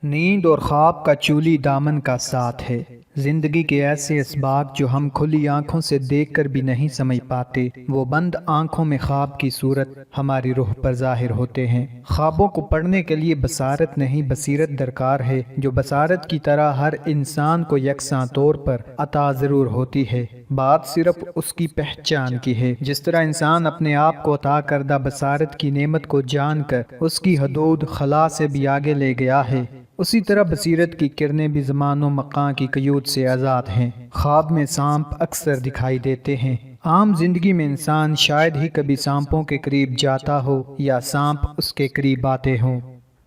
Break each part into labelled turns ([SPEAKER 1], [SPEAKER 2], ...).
[SPEAKER 1] نیند اور خواب کا چولی دامن کا ساتھ ہے۔ زندگی کے ایسے اسباق جو ہم کھلی آنکھوں سے دیکھ کر بھی نہیں سمجھ پاتے، وہ بند آنکھوں میں خواب کی صورت ہماری روح پر ظاہر ہوتے ہیں۔ خوابوں کو پڑھنے کے لیے بصارت نہیں بصیرت درکار ہے، جو بصارت کی طرح ہر انسان کو یکساں طور پر عطا ضرور ہوتی ہے۔ بات صرف اس کی پہچان کی ہے۔ جس طرح انسان اپنے آپ کو عطا کردہ بصارت کی نعمت کو جان کر اس کی حدود خلا سے بھی آگے لے گیا ہے، اسی طرح بصیرت کی کرنیں بھی زمان و مکان کی قیود سے آزاد ہیں۔ خواب میں سانپ اکثر دکھائی دیتے ہیں۔ عام زندگی میں انسان شاید ہی کبھی سانپوں کے قریب جاتا ہو یا سانپ اس کے قریب آتے ہوں۔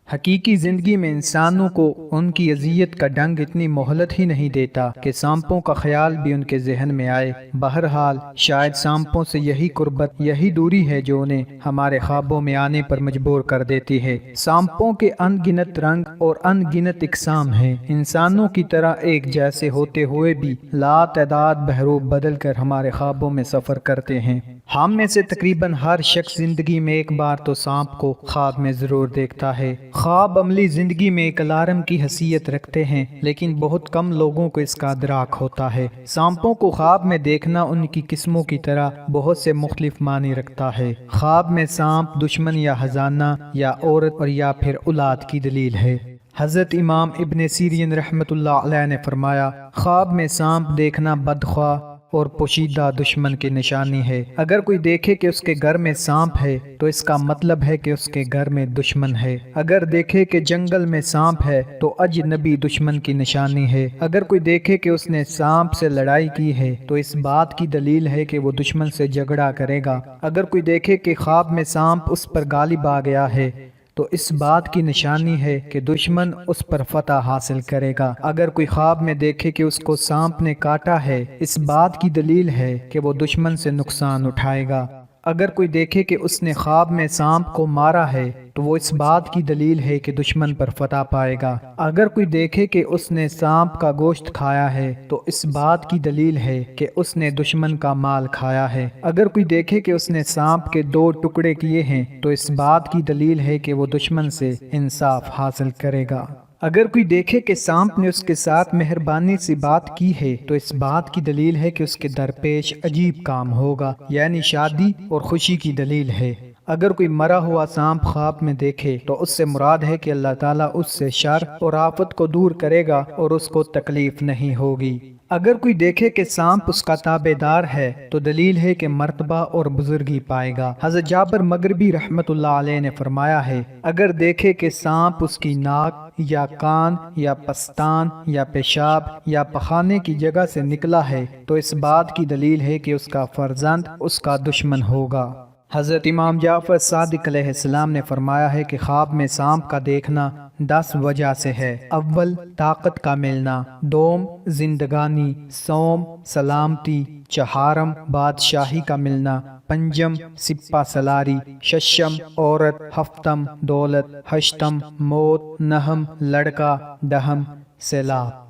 [SPEAKER 1] حقیقی زندگی میں انسانوں کو ان کی اذیت کا ڈنگ اتنی مہلت ہی نہیں دیتا کہ سانپوں کا خیال بھی ان کے ذہن میں آئے۔ بہرحال شاید سانپوں سے یہی قربت، یہی دوری ہے جو انہیں ہمارے خوابوں میں آنے پر مجبور کر دیتی ہے۔ سانپوں کے ان گنت رنگ اور ان گنت اقسام ہیں، انسانوں کی طرح ایک جیسے ہوتے ہوئے بھی لا تعداد بحروب بدل کر ہمارے خوابوں میں سفر کرتے ہیں۔ ہم میں سے تقریباً ہر شخص زندگی میں ایک بار تو سانپ کو خواب میں ضرور دیکھتا ہے۔ خواب عملی زندگی میں ایک الارم کی حیثیت رکھتے ہیں، لیکن بہت کم لوگوں کو اس کا ادراک ہوتا ہے۔ سانپوں کو خواب میں دیکھنا ان کی قسموں کی طرح بہت سے مختلف معنی رکھتا ہے۔ خواب میں سانپ دشمن یا خزانہ یا عورت اور یا پھر اولاد کی دلیل ہے۔ حضرت امام ابن سیرین رحمۃ اللہ علیہ نے فرمایا، خواب میں سانپ دیکھنا بدخواہ اور پوشیدہ دشمن کی نشانی ہے۔ اگر کوئی دیکھے کہ اس کے گھر میں سانپ ہے تو اس کا مطلب ہے کہ اس کے گھر میں دشمن ہے۔ اگر دیکھے کہ جنگل میں سانپ ہے تو اجنبی دشمن کی نشانی ہے۔ اگر کوئی دیکھے کہ اس نے سانپ سے لڑائی کی ہے تو اس بات کی دلیل ہے کہ وہ دشمن سے جھگڑا کرے گا۔ اگر کوئی دیکھے کہ خواب میں سانپ اس پر غالب آ گیا ہے تو اس بات کی نشانی ہے کہ دشمن اس پر فتح حاصل کرے گا۔ اگر کوئی خواب میں دیکھے کہ اس کو سانپ نے کاٹا ہے، اس بات کی دلیل ہے کہ وہ دشمن سے نقصان اٹھائے گا۔ اگر کوئی دیکھے کہ اس نے خواب میں سانپ کو مارا ہے تو وہ اس بات کی دلیل ہے کہ دشمن پر فتح پائے گا۔ اگر کوئی دیکھے کہ اس نے سانپ کا گوشت کھایا ہے تو اس بات کی دلیل ہے کہ اس نے دشمن کا مال کھایا ہے۔ اگر کوئی دیکھے کہ اس نے سانپ کے 2 ٹکڑے کیے ہیں تو اس بات کی دلیل ہے کہ وہ دشمن سے انصاف حاصل کرے گا۔ اگر کوئی دیکھے کہ سانپ نے اس کے ساتھ مہربانی سے بات کی ہے تو اس بات کی دلیل ہے کہ اس کے درپیش عجیب کام ہوگا، یعنی شادی اور خوشی کی دلیل ہے۔ اگر کوئی مرا ہوا سانپ خواب میں دیکھے تو اس سے مراد ہے کہ اللہ تعالیٰ اس سے شر اور آفت کو دور کرے گا اور اس کو تکلیف نہیں ہوگی۔ اگر کوئی دیکھے کہ سانپ اس کا تابع دار ہے تو دلیل ہے کہ مرتبہ اور بزرگی پائے گا۔ حضرت جابر مغربی رحمۃ اللہ علیہ نے فرمایا ہے، اگر دیکھے کہ سانپ اس کی ناک یا کان یا پستان یا پیشاب یا پخانے کی جگہ سے نکلا ہے تو اس بات کی دلیل ہے کہ اس کا فرزند اس کا دشمن ہوگا۔ حضرت امام جعفر صادق علیہ السلام نے فرمایا ہے کہ خواب میں سانپ کا دیکھنا 10 وجہ سے ہے۔ اول، طاقت کا ملنا، دوم، زندگانی، سوم، سلامتی، چہارم، بادشاہی کا ملنا، پنجم، سپہ سلاری، ششم، عورت، ہفتم، دولت، ہشتم، موت، نہم، لڑکا، دہم، سیلاب۔